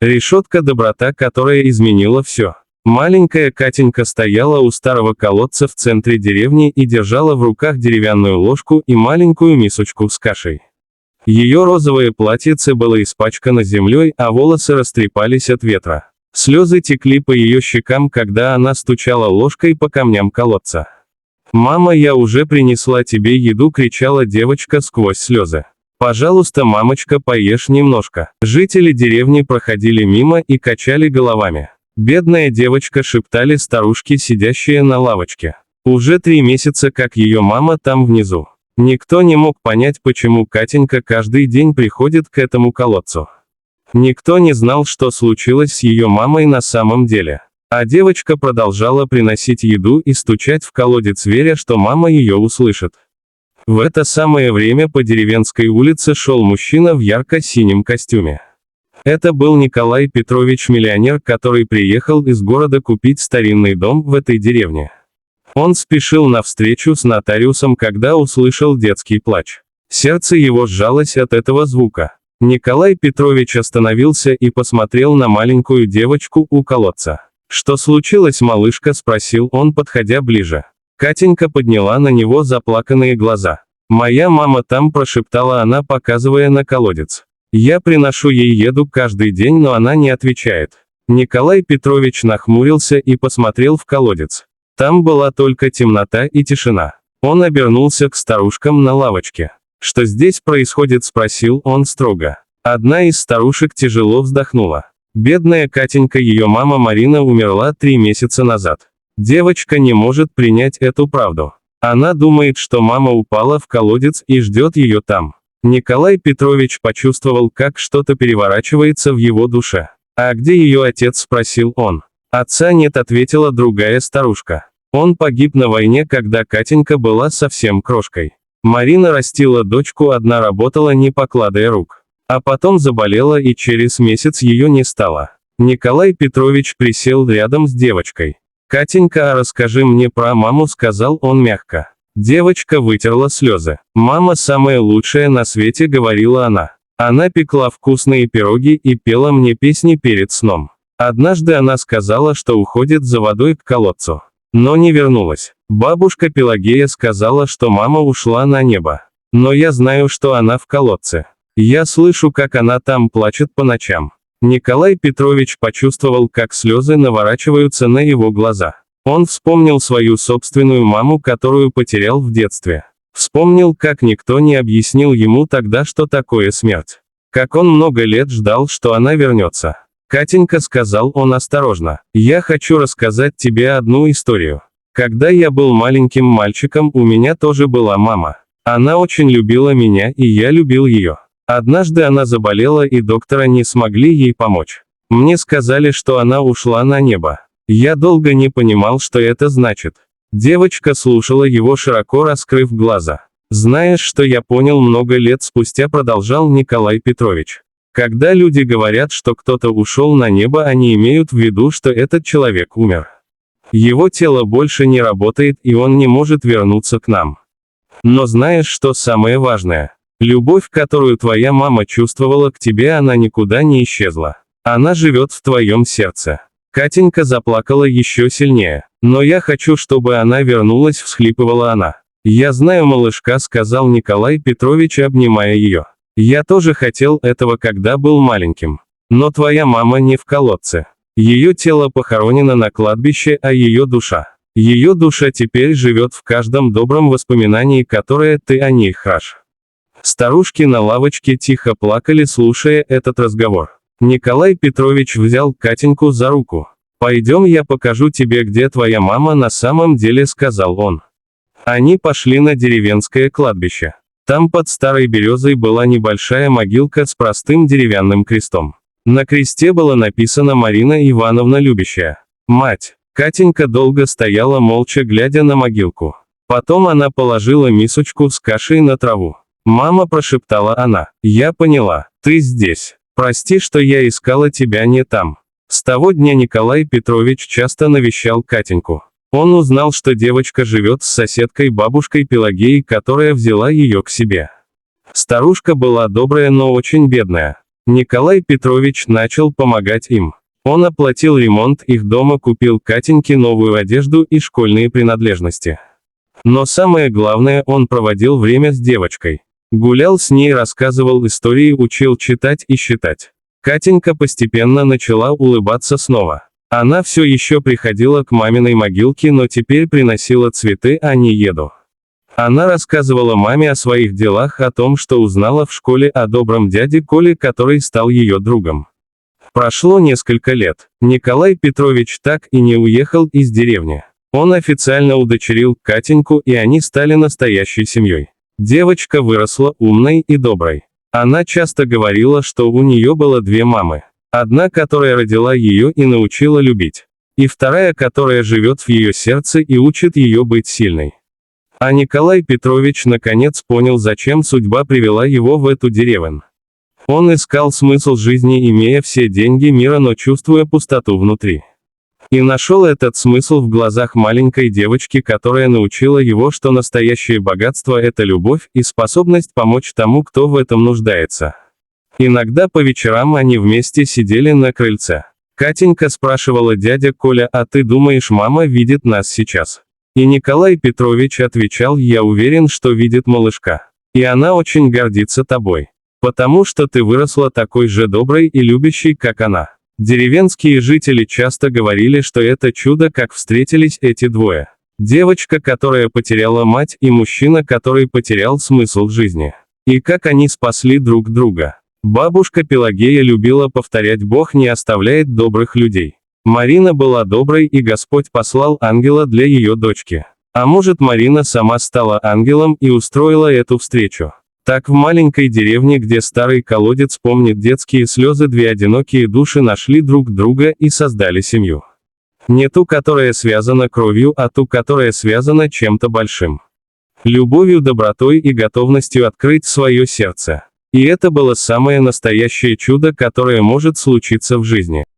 Решетка — доброта, которая изменила все. Маленькая Катенька стояла у старого колодца в центре деревни и держала в руках деревянную ложку и маленькую мисочку с кашей. Ее розовое платьице было испачкано землей, а волосы растрепались от ветра. Слезы текли по ее щекам, когда она стучала ложкой по камням колодца. «Мама, я уже принесла тебе еду!» — кричала девочка сквозь слезы. «Пожалуйста, мамочка, поешь немножко». Жители деревни проходили мимо и качали головами. «Бедная девочка!» — шептали старушки, сидящие на лавочке. Уже 3 месяца, как ее мама там внизу. Никто не мог понять, почему Катенька каждый день приходит к этому колодцу. Никто не знал, что случилось с ее мамой на самом деле. А девочка продолжала приносить еду и стучать в колодец, веря, что мама ее услышит. В это самое время по деревенской улице шел мужчина в ярко-синем костюме. Это был Николай Петрович, миллионер, который приехал из города купить старинный дом в этой деревне. Он спешил на встречу с нотариусом, когда услышал детский плач. Сердце его сжалось от этого звука. Николай Петрович остановился и посмотрел на маленькую девочку у колодца. «Что случилось, малышка?» — спросил он, подходя ближе. Катенька подняла на него заплаканные глаза. «Моя мама там», — прошептала она, показывая на колодец. «Я приношу ей еду каждый день, но она не отвечает». Николай Петрович нахмурился и посмотрел в колодец. Там была только темнота и тишина. Он обернулся к старушкам на лавочке. «Что здесь происходит?» — спросил он строго. Одна из старушек тяжело вздохнула. Бедная Катенька, ее мама Марина, умерла 3 месяца назад. Девочка не может принять эту правду. Она думает, что мама упала в колодец и ждет ее там. Николай Петрович почувствовал, как что-то переворачивается в его душе. «А где ее отец?» — спросил он. «Отца нет», — ответила другая старушка. «Он погиб на войне, когда Катенька была совсем крошкой. Марина растила дочку, одна работала, не покладая рук. А потом заболела, и через месяц ее не стало». Николай Петрович присел рядом с девочкой. «Катенька, а расскажи мне про маму», — сказал он мягко. Девочка вытерла слезы. «Мама самая лучшая на свете», — говорила она. «Она пекла вкусные пироги и пела мне песни перед сном. Однажды она сказала, что уходит за водой к колодцу, но не вернулась. Бабушка Пелагея сказала, что мама ушла на небо. Но я знаю, что она в колодце. Я слышу, как она там плачет по ночам». Николай Петрович почувствовал, как слезы наворачиваются на его глаза. Он вспомнил свою собственную маму, которую потерял в детстве. Вспомнил, как никто не объяснил ему тогда, что такое смерть. Как он много лет ждал, что она вернется. «Катенька», — сказал он осторожно, — «я хочу рассказать тебе одну историю. Когда я был маленьким мальчиком, у меня тоже была мама. Она очень любила меня, и я любил ее. Однажды она заболела, и доктора не смогли ей помочь. Мне сказали, что она ушла на небо. Я долго не понимал, что это значит». Девочка слушала его, широко раскрыв глаза. «Знаешь, что я понял много лет спустя?» — продолжал Николай Петрович. «Когда люди говорят, что кто-то ушел на небо, они имеют в виду, что этот человек умер. Его тело больше не работает, и он не может вернуться к нам. Но знаешь, что самое важное? Любовь, которую твоя мама чувствовала к тебе, она никуда не исчезла. Она живет в твоем сердце». Катенька заплакала еще сильнее. «Но я хочу, чтобы она вернулась», — всхлипывала она. «Я знаю, малышка», — сказал Николай Петрович, обнимая ее. «Я тоже хотел этого, когда был маленьким. Но твоя мама не в колодце. Ее тело похоронено на кладбище, а ее душа теперь живет в каждом добром воспоминании, которое ты о ней хранишь». Старушки на лавочке тихо плакали, слушая этот разговор. Николай Петрович взял Катеньку за руку. «Пойдем, я покажу тебе, где твоя мама на самом деле», — сказал он. Они пошли на деревенское кладбище. Там под старой березой была небольшая могилка с простым деревянным крестом. На кресте было написано «Марина Ивановна, любящая мать». Катенька долго стояла молча, глядя на могилку. Потом она положила мисочку с кашей на траву. «Мама», — прошептала она, — «я поняла, ты здесь. Прости, что я искала тебя не там». С того дня Николай Петрович часто навещал Катеньку. Он узнал, что девочка живет с соседкой бабушкой Пелагеей, которая взяла ее к себе. Старушка была добрая, но очень бедная. Николай Петрович начал помогать им. Он оплатил ремонт их дома, купил Катеньке новую одежду и школьные принадлежности. Но самое главное, он проводил время с девочкой. Гулял с ней, рассказывал истории, учил читать и считать. Катенька постепенно начала улыбаться снова. Она все еще приходила к маминой могилке, но теперь приносила цветы, а не еду. Она рассказывала маме о своих делах, о том, что узнала в школе о добром дяде Коле, который стал ее другом. Прошло несколько лет. Николай Петрович так и не уехал из деревни. Он официально удочерил Катеньку, и они стали настоящей семьей. Девочка выросла умной и доброй. Она часто говорила, что у нее было две мамы. Одна, которая родила ее и научила любить. И вторая, которая живет в ее сердце и учит ее быть сильной. А Николай Петрович наконец понял, зачем судьба привела его в эту деревню. Он искал смысл жизни, имея все деньги мира, но чувствуя пустоту внутри. И нашел этот смысл в глазах маленькой девочки, которая научила его, что настоящее богатство – это любовь и способность помочь тому, кто в этом нуждается. Иногда по вечерам они вместе сидели на крыльце. Катенька спрашивала: «Дядя Коля, а ты думаешь, мама видит нас сейчас?» И Николай Петрович отвечал: «Я уверен, что видит малышка. И она очень гордится тобой. Потому что ты выросла такой же доброй и любящей, как она». Деревенские жители часто говорили, что это чудо, как встретились эти двое. Девочка, которая потеряла мать, и мужчина, который потерял смысл жизни. И как они спасли друг друга. Бабушка Пелагея любила повторять: «Бог не оставляет добрых людей». Марина была доброй, и Господь послал ангела для ее дочки. А может, Марина сама стала ангелом и устроила эту встречу. Так в маленькой деревне, где старый колодец помнит детские слезы, две одинокие души нашли друг друга и создали семью. Не ту, которая связана кровью, а ту, которая связана чем-то большим. Любовью, добротой и готовностью открыть свое сердце. И это было самое настоящее чудо, которое может случиться в жизни.